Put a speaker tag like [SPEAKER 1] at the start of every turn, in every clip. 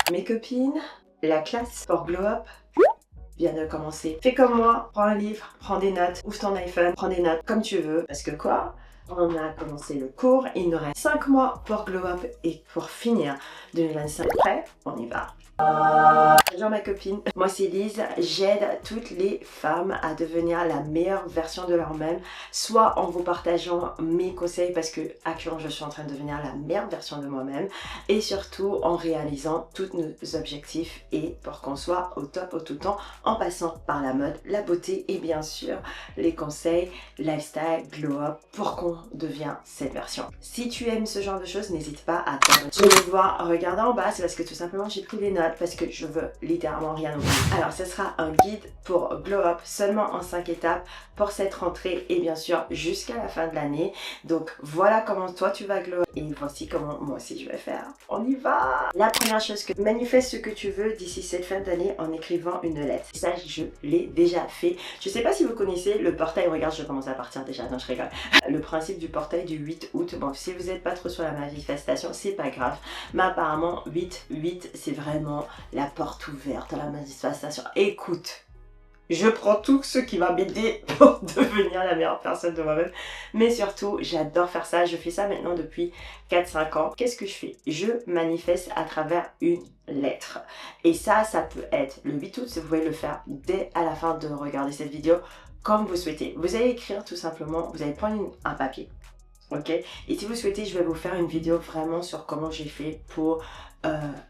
[SPEAKER 1] Mes copines, la classe pour Glow Up vient de commencer. Fais comme moi, prends un livre, prends des notes, ouvre ton iPhone, prends des notes comme tu veux. Parce que quoi? On a commencé le cours, il nous reste 5 mois pour Glow Up et pour finir 2025. Prêt? On y va. Bonjour ma copine, moi c'est Lise, j'aide toutes les femmes à devenir la meilleure version de leur-même, soit en vous partageant mes conseils parce que actuellement je suis en train de devenir la meilleure version de moi-même et surtout en réalisant tous nos objectifs et pour qu'on soit au top au tout temps en passant par la mode, la beauté et bien sûr les conseils, lifestyle, glow up pour qu'on devienne cette version. Si tu aimes ce genre de choses, n'hésite pas à t'abonner. Tu veux voir, regarder en bas, c'est parce que tout simplement j'ai pris des notes parce que je veux littéralement rien oublier. Alors ce sera un guide pour Glow Up seulement en 5 étapes pour cette rentrée et bien sûr jusqu'à la fin de l'année. Donc voilà comment toi tu vas glow up et voici comment moi aussi je vais faire. On y va! La première chose, que manifeste ce que tu veux d'ici cette fin d'année en écrivant une lettre. Ça je l'ai déjà fait. Je sais pas si vous connaissez le portail, regarde je commence à partir déjà, non je rigole. Le principe du portail du 8 août, bon si vous n'êtes pas trop sur la manifestation c'est pas grave, mais apparemment 8 c'est vraiment la porte ouverte à la manifestation. Écoute, je prends tout ce qui va m'aider pour devenir la meilleure personne de moi-même. Mais surtout, j'adore faire ça. Je fais ça maintenant depuis 4-5 ans. Qu'est-ce que je fais? Je manifeste à travers une lettre. Et ça peut être le 8 août. Vous pouvez le faire dès à la fin de regarder cette vidéo, comme vous souhaitez. Vous allez écrire tout simplement, vous allez prendre un papier. Ok, et si vous souhaitez, je vais vous faire une vidéo vraiment sur comment j'ai fait pour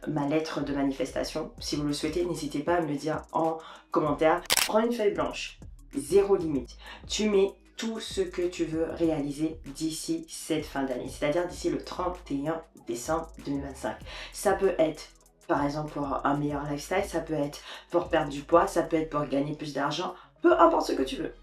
[SPEAKER 1] ma lettre de manifestation. Si vous le souhaitez, n'hésitez pas à me le dire en commentaire. Prends une feuille blanche, zéro limite. Tu mets tout ce que tu veux réaliser d'ici cette fin d'année, c'est-à-dire d'ici le 31 décembre 2025. Ça peut être par exemple pour un meilleur lifestyle, ça peut être pour perdre du poids, ça peut être pour gagner plus d'argent, peu importe ce que tu veux.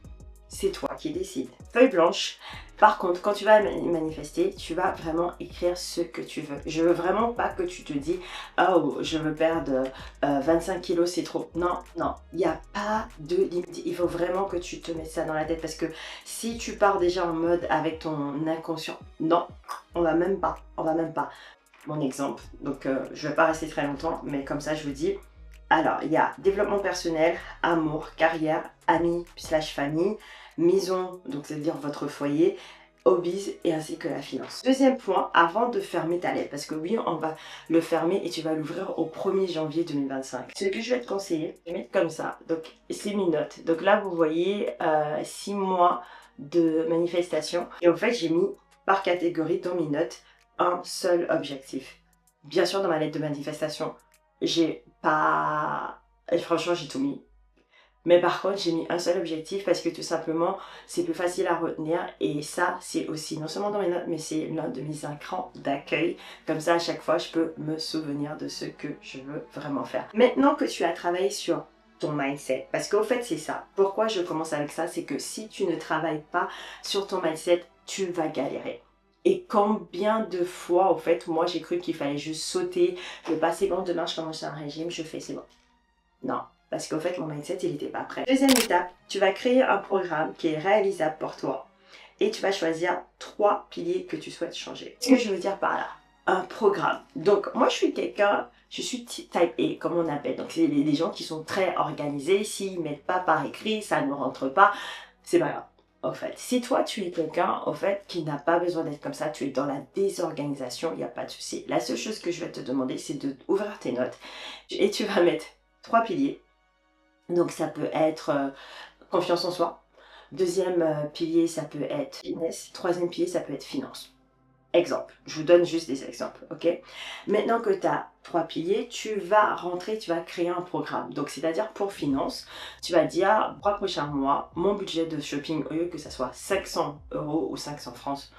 [SPEAKER 1] C'est toi qui décides. Feuille blanche. Par contre, quand tu vas manifester, tu vas vraiment écrire ce que tu veux. Je veux vraiment pas que tu te dis « Oh, je veux perdre 25 kilos, c'est trop. » Non, non, il n'y a pas de limite. Il faut vraiment que tu te mettes ça dans la tête parce que si tu pars déjà en mode avec ton inconscient, non, on va même pas. Mon exemple, donc je vais pas rester très longtemps, mais comme ça je vous dis. Alors, il y a développement personnel, amour, carrière, amis / famille, maison, donc c'est-à-dire votre foyer, hobbies et ainsi que la finance. Deuxième point, avant de fermer ta lettre, parce que oui, on va le fermer et tu vas l'ouvrir au 1er janvier 2025. Ce que je vais te conseiller, je vais mettre comme ça, donc c'est mes notes. Donc là, vous voyez 6 mois de manifestation. Et en fait, j'ai mis par catégorie dans mes notes un seul objectif. Bien sûr, dans ma lettre de manifestation, j'ai pas... Franchement, j'ai tout mis. Mais par contre, j'ai mis un seul objectif parce que tout simplement, c'est plus facile à retenir. Et ça, c'est aussi non seulement dans mes notes, mais c'est l'un de mes écrans d'accueil. Comme ça, à chaque fois, je peux me souvenir de ce que je veux vraiment faire. Maintenant que tu as travaillé sur ton mindset, parce qu'au fait, c'est ça. Pourquoi je commence avec ça? C'est que si tu ne travailles pas sur ton mindset, tu vas galérer. Et combien de fois, au fait, moi j'ai cru qu'il fallait juste sauter, je passe c'est bon, demain je commence un régime, je fais c'est bon. Non, parce qu'au fait mon mindset il n'était pas prêt. Deuxième étape, tu vas créer un programme qui est réalisable pour toi et tu vas choisir 3 piliers que tu souhaites changer. Ce que je veux dire par là, un programme. Donc moi je suis quelqu'un, je suis type A comme on appelle, donc c'est les gens qui sont très organisés, s'ils ne mettent pas par écrit, ça ne rentre pas, c'est pas grave. Au fait, si toi tu es quelqu'un au fait qui n'a pas besoin d'être comme ça, tu es dans la désorganisation, il n'y a pas de souci. La seule chose que je vais te demander, c'est d'ouvrir tes notes et tu vas mettre 3 piliers. Donc ça peut être confiance en soi. Deuxième pilier, ça peut être fitness. Troisième pilier, ça peut être finance. Exemple, je vous donne juste des exemples, ok? Maintenant que tu as 3 piliers, tu vas rentrer, tu vas créer un programme. Donc, c'est-à-dire pour finance, tu vas dire, 3 prochains mois, mon budget de shopping, au lieu que ça soit 500 € ou 500 francs,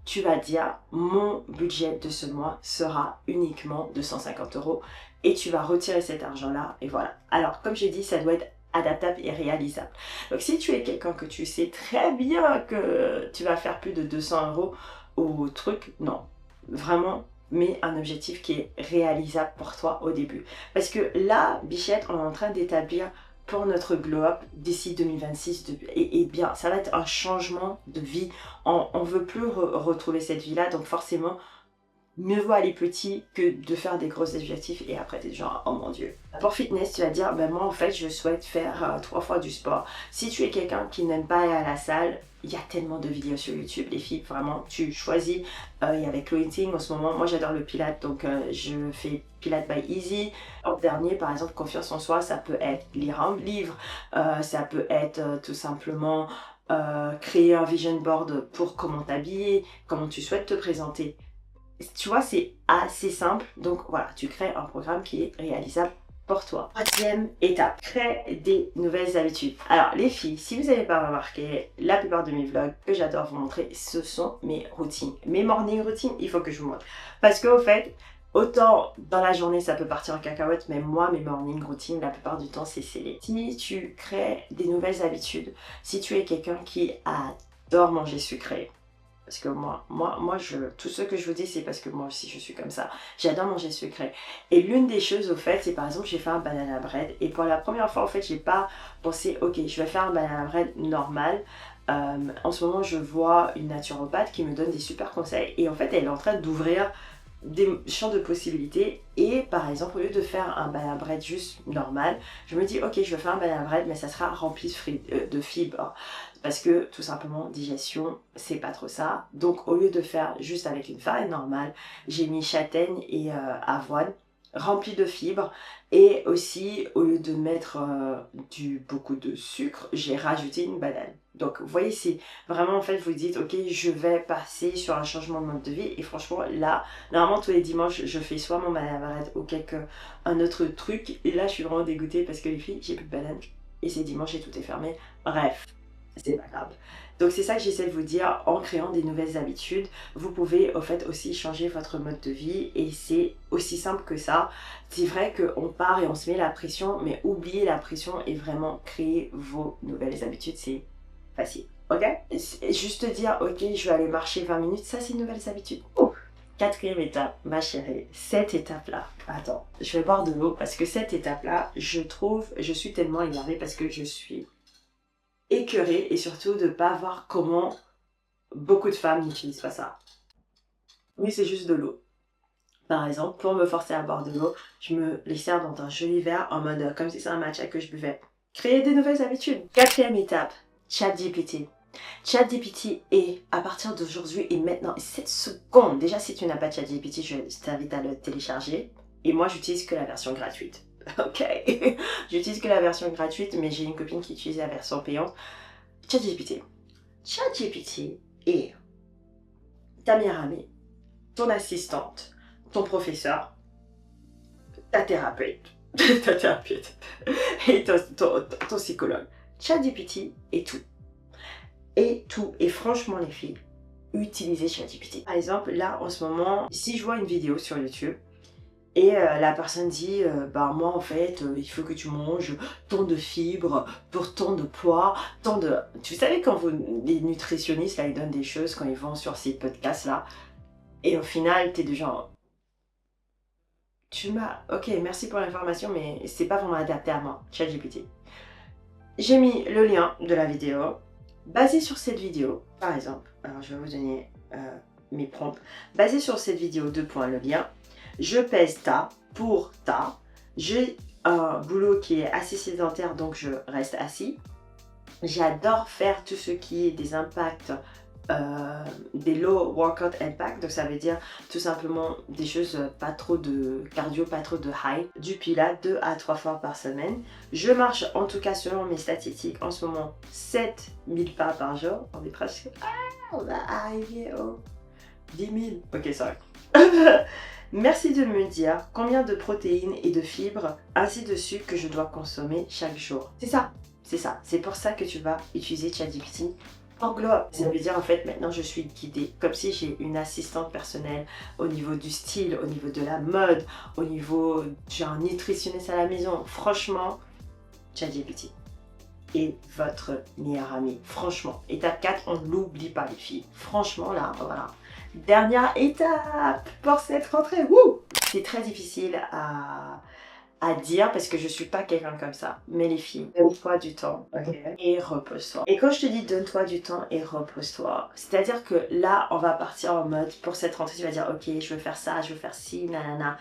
[SPEAKER 1] tu vas dire, mon budget de ce mois sera uniquement de 150 € et tu vas retirer cet argent-là et voilà. Alors, comme j'ai dit, ça doit être adaptable et réalisable. Donc, si tu es quelqu'un que tu sais très bien que tu vas faire plus de 200 € au truc, non, vraiment mets un objectif qui est réalisable pour toi au début parce que là bichette on est en train d'établir pour notre glow up d'ici 2026 et bien ça va être un changement de vie, on veut plus retrouver cette vie là donc forcément mieux vaut aller petit que de faire des gros objectifs et après t'es genre oh mon dieu. Pour fitness, tu vas dire ben moi en fait je souhaite faire 3 fois du sport. Si tu es quelqu'un qui n'aime pas aller à la salle, il y a tellement de vidéos sur YouTube, les filles, vraiment, tu choisis. Il y a avec Chloé Ting en ce moment, moi j'adore le Pilates, donc je fais Pilates by Easy. En dernier, par exemple, confiance en soi, ça peut être lire un livre, ça peut être tout simplement créer un vision board pour comment t'habiller, comment tu souhaites te présenter. Tu vois, c'est assez simple, donc voilà, tu crées un programme qui est réalisable pour toi. Troisième étape, crée des nouvelles habitudes. Alors les filles, si vous n'avez pas remarqué, la plupart de mes vlogs que j'adore vous montrer, ce sont mes routines. Mes morning routines, il faut que je vous montre. Parce qu'au fait, autant dans la journée ça peut partir en cacahuète, mais moi mes morning routines, la plupart du temps c'est scellé. Si tu crées des nouvelles habitudes, si tu es quelqu'un qui adore manger sucré, parce que tout ce que je vous dis, c'est parce que moi aussi je suis comme ça. J'adore manger sucré. Et l'une des choses, au fait, c'est par exemple, j'ai fait un banana bread. Et pour la première fois, en fait, j'ai pas pensé, ok, je vais faire un banana bread normal. En ce moment, je vois une naturopathe qui me donne des super conseils. Et en fait, elle est en train d'ouvrir des champs de possibilités. Et par exemple, au lieu de faire un banana bread juste normal, je me dis, ok, je vais faire un banana bread, mais ça sera rempli de fibres. Parce que tout simplement, digestion, c'est pas trop ça. Donc au lieu de faire juste avec une farine normale, j'ai mis châtaigne et avoine rempli de fibres. Et aussi, au lieu de mettre beaucoup de sucre, j'ai rajouté une banane. Donc vous voyez, c'est vraiment en fait, vous dites, ok, je vais passer sur un changement de mode de vie. Et franchement, là, normalement tous les dimanches, je fais soit mon banana bread ou un autre truc. Et là, je suis vraiment dégoûtée parce que les filles, j'ai plus de banane. Et c'est dimanche et tout est fermé. Bref. C'est pas grave. Donc c'est ça que j'essaie de vous dire, en créant des nouvelles habitudes, vous pouvez au fait aussi changer votre mode de vie et c'est aussi simple que ça. C'est vrai qu'on part et on se met la pression, mais oubliez la pression et vraiment créer vos nouvelles habitudes, c'est facile. Ok? Juste dire, ok, je vais aller marcher 20 minutes, ça c'est une nouvelle habitude. Oh. Quatrième étape, ma chérie, cette étape-là, attends, je vais boire de l'eau parce que cette étape-là, je suis tellement énervée parce que je suis écœurée et surtout de ne pas voir comment beaucoup de femmes n'utilisent pas ça. Oui, c'est juste de l'eau. Par exemple, pour me forcer à boire de l'eau, je me les sers dans un joli verre en mode comme si c'est un matcha que je buvais. Créer des nouvelles habitudes. Quatrième étape, ChatGPT. ChatGPT est à partir d'aujourd'hui et maintenant 7 secondes. Déjà, si tu n'as pas de ChatGPT, je t'invite à le télécharger. Et moi, j'utilise que la version gratuite. Ok, j'utilise que la version gratuite, mais j'ai une copine qui utilise la version payante. ChatGPT. ChatGPT est ta meilleure amie, ton assistante, ton professeur, ta thérapeute, et ton psychologue. ChatGPT est tout. Et tout. Et franchement, les filles, utilisez ChatGPT. Par exemple, là, en ce moment, si je vois une vidéo sur YouTube, et la personne dit, bah moi en fait, il faut que tu manges tant de fibres pour tant de poids, tant de... Tu savez quand les nutritionnistes, là, ils donnent des choses quand ils vont sur ces podcasts-là, et au final, t'es du genre... Ok, merci pour l'information, mais c'est pas vraiment adapté à moi, ChatGPT. J'ai mis le lien de la vidéo, basé sur cette vidéo, par exemple, alors je vais vous donner mes prompts, basé sur cette vidéo, 2 points, le lien. Je pèse ta pour ta. J'ai un boulot qui est assez sédentaire, donc je reste assis. J'adore faire tout ce qui est des impacts, des low workout impact. Donc ça veut dire tout simplement des choses, pas trop de cardio, pas trop de high. Du pilates 2 à 3 fois par semaine. Je marche, en tout cas selon mes statistiques, en ce moment 7000 pas par jour. On est presque... Ah, on va arriver aux 10 000. Ok, sorry. Merci de me dire combien de protéines et de fibres ainsi de sucre que je dois consommer chaque jour. C'est ça, c'est ça. C'est pour ça que tu vas utiliser ChatGPT en glow up. Ça veut dire en fait maintenant je suis guidée comme si j'ai une assistante personnelle au niveau du style, au niveau de la mode, au niveau j'ai un nutritionniste à la maison. Franchement, ChatGPT est votre meilleur ami. Franchement, étape 4, on ne l'oublie pas les filles. Franchement là, voilà. Dernière étape pour cette rentrée. C'est très difficile à à dire parce que je suis pas quelqu'un comme ça. Mais les filles, donne-toi du temps, ok, et repose-toi. Et quand je te dis donne-toi du temps et repose-toi, c'est-à-dire que là, on va partir en mode, pour cette rentrée, tu vas dire, ok, je veux faire ça, je veux faire ci, nanana.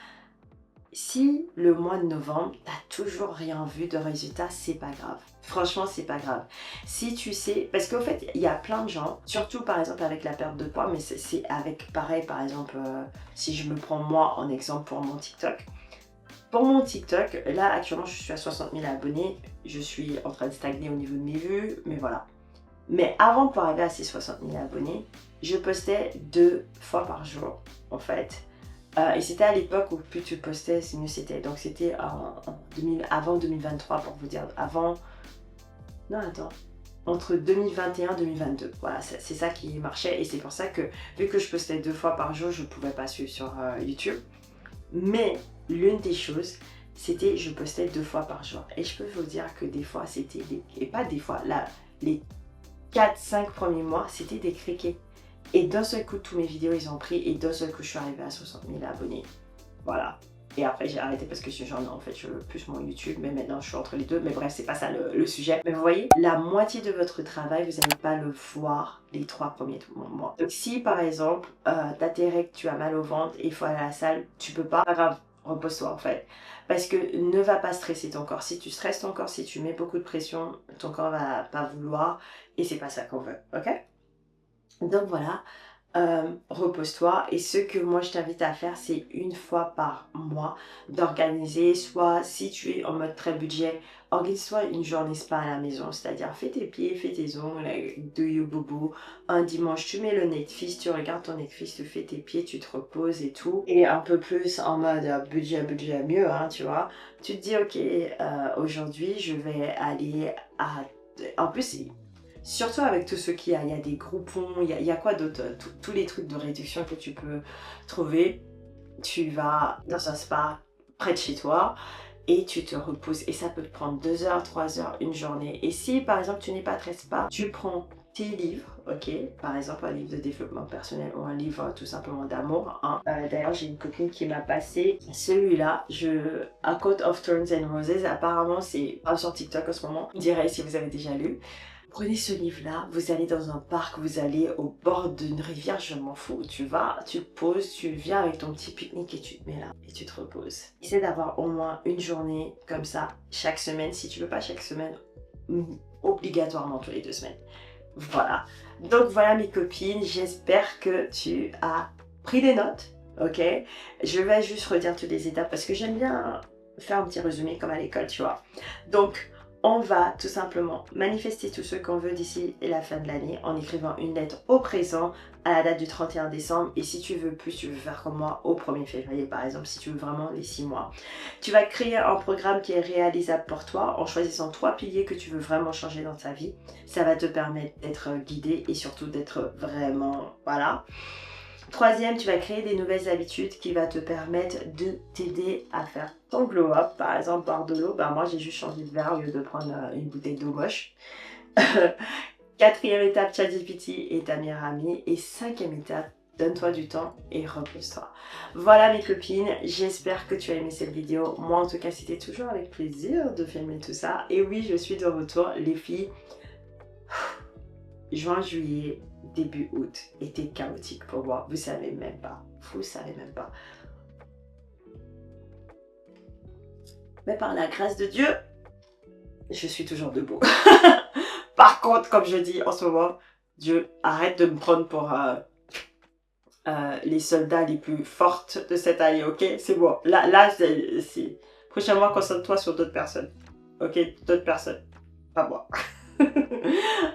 [SPEAKER 1] Si le mois de novembre, t'as toujours rien vu de résultat, c'est pas grave. Franchement, c'est pas grave. Si tu sais, parce qu'au fait, il y a plein de gens, surtout par exemple avec la perte de poids, mais c'est avec pareil, par exemple, si je me prends moi en exemple pour mon TikTok. Pour mon TikTok, là actuellement, je suis à 60 000 abonnés, je suis en train de stagner au niveau de mes vues, mais voilà. Mais avant pour arriver à ces 60 000 abonnés, je postais 2 fois par jour, en fait. Et c'était à l'époque où plus tu postais, c'est mieux c'était. Donc c'était avant 2023 pour vous dire. Avant... Non, attends. Entre 2021 et 2022. Voilà, c'est ça qui marchait. Et c'est pour ça que, vu que je postais 2 fois par jour, je ne pouvais pas suivre sur YouTube. Mais l'une des choses, c'était je postais 2 fois par jour. Et je peux vous dire que des fois, c'était... Et pas des fois, là, les 4-5 premiers mois, c'était des criquets. Et d'un seul coup, tous mes vidéos, ils ont pris. Et d'un seul coup, je suis arrivée à 60 000 abonnés. Voilà. Et après, j'ai arrêté parce que ce genre, non, en fait, je veux plus mon YouTube. Mais maintenant, je suis entre les deux. Mais bref, c'est pas ça le sujet. Mais vous voyez, la moitié de votre travail, vous n'allez pas le voir les 3 premiers mois. Donc, si par exemple, t'as tes règles, tu as mal au ventre et il faut aller à la salle, tu peux pas. Pas grave, repose-toi en fait. Parce que ne va pas stresser ton corps. Si tu stresses ton corps, si tu mets beaucoup de pression, ton corps va pas vouloir. Et c'est pas ça qu'on veut. Ok? Donc voilà, repose-toi. Et ce que moi je t'invite à faire, c'est une fois par mois d'organiser, soit si tu es en mode très budget, organise-toi une journée spa à la maison, c'est-à-dire fais tes pieds, fais tes ongles, do you bobo. Un dimanche, tu mets le Netflix, tu regardes ton Netflix, tu fais tes pieds, tu te reposes et tout. Et un peu plus en mode budget mieux, hein, tu vois. Tu te dis, ok, aujourd'hui je vais aller à... En plus, surtout avec tout ce qu'il y a, il y a des groupons, il y a quoi d'autre, tous les trucs de réduction que tu peux trouver. Tu vas dans un spa près de chez toi et tu te reposes. Et ça peut te prendre 2 heures, 3 heures, une journée. Et si par exemple tu n'es pas très spa, tu prends tes livres, ok, par exemple un livre de développement personnel ou un livre tout simplement d'amour. Hein. D'ailleurs j'ai une copine qui m'a passé celui-là, A Coat of Thorns and Roses, apparemment c'est pas sur TikTok en ce moment, on dirait si vous avez déjà lu. Prenez ce livre-là, vous allez dans un parc, vous allez au bord d'une rivière, je m'en fous. Tu vas, tu te poses, tu viens avec ton petit pique-nique et tu te mets là et tu te reposes. Essaie d'avoir au moins une journée comme ça chaque semaine. Si tu veux pas chaque semaine, obligatoirement tous les 2 semaines. Voilà. Donc voilà mes copines, j'espère que tu as pris des notes. Ok, je vais juste redire toutes les étapes parce que j'aime bien faire un petit résumé comme à l'école, tu vois. Donc, on va tout simplement manifester tout ce qu'on veut d'ici la fin de l'année en écrivant une lettre au présent à la date du 31 décembre. Et si tu veux plus, tu veux faire comme moi au 1er février par exemple, si tu veux vraiment les 6 mois. Tu vas créer un programme qui est réalisable pour toi en choisissant 3 piliers que tu veux vraiment changer dans ta vie. Ça va te permettre d'être guidé et surtout d'être vraiment... Voilà. 3e, tu vas créer des nouvelles habitudes qui va te permettre de t'aider à faire ton glow up. Par exemple, boire de l'eau. Ben moi, j'ai juste changé de verre au lieu de prendre une bouteille d'eau moche. 4e étape, ChatGPT est ta meilleure amie. Et 5e étape, donne-toi du temps et repose-toi. Voilà mes copines, j'espère que tu as aimé cette vidéo. Moi, en tout cas, c'était toujours avec plaisir de filmer tout ça. Et oui, je suis de retour, les filles. Juin, juillet, début août était chaotique pour moi. Vous savez même pas. Vous savez même pas. Mais par la grâce de Dieu, je suis toujours debout. Par contre, comme je dis en ce moment, Dieu, arrête de me prendre pour les soldats les plus fortes de cette année, ok? C'est bon. Là c'est... Prochainement, concentre-toi sur d'autres personnes. Ok? D'autres personnes. Pas moi.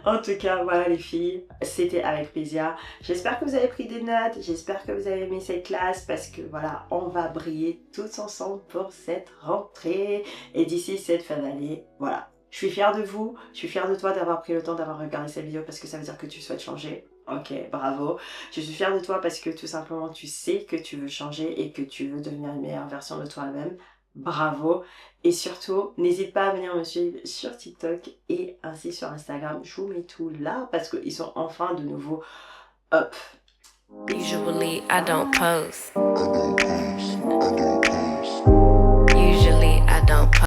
[SPEAKER 1] En tout cas, voilà les filles, c'était avec plaisir. J'espère que vous avez pris des notes, j'espère que vous avez aimé cette classe parce que voilà, on va briller tous ensemble pour cette rentrée. Et d'ici cette fin d'année, voilà. Je suis fière de vous, je suis fière de toi d'avoir pris le temps d'avoir regardé cette vidéo parce que ça veut dire que tu souhaites changer. Ok, bravo. Je suis fière de toi parce que tout simplement tu sais que tu veux changer et que tu veux devenir une meilleure version de toi-même. Bravo. Et surtout, n'hésite pas à venir me suivre sur TikTok et ainsi sur Instagram. Je vous mets tout là parce qu'ils sont enfin de nouveau up. Usually I don't post. Usually I
[SPEAKER 2] don't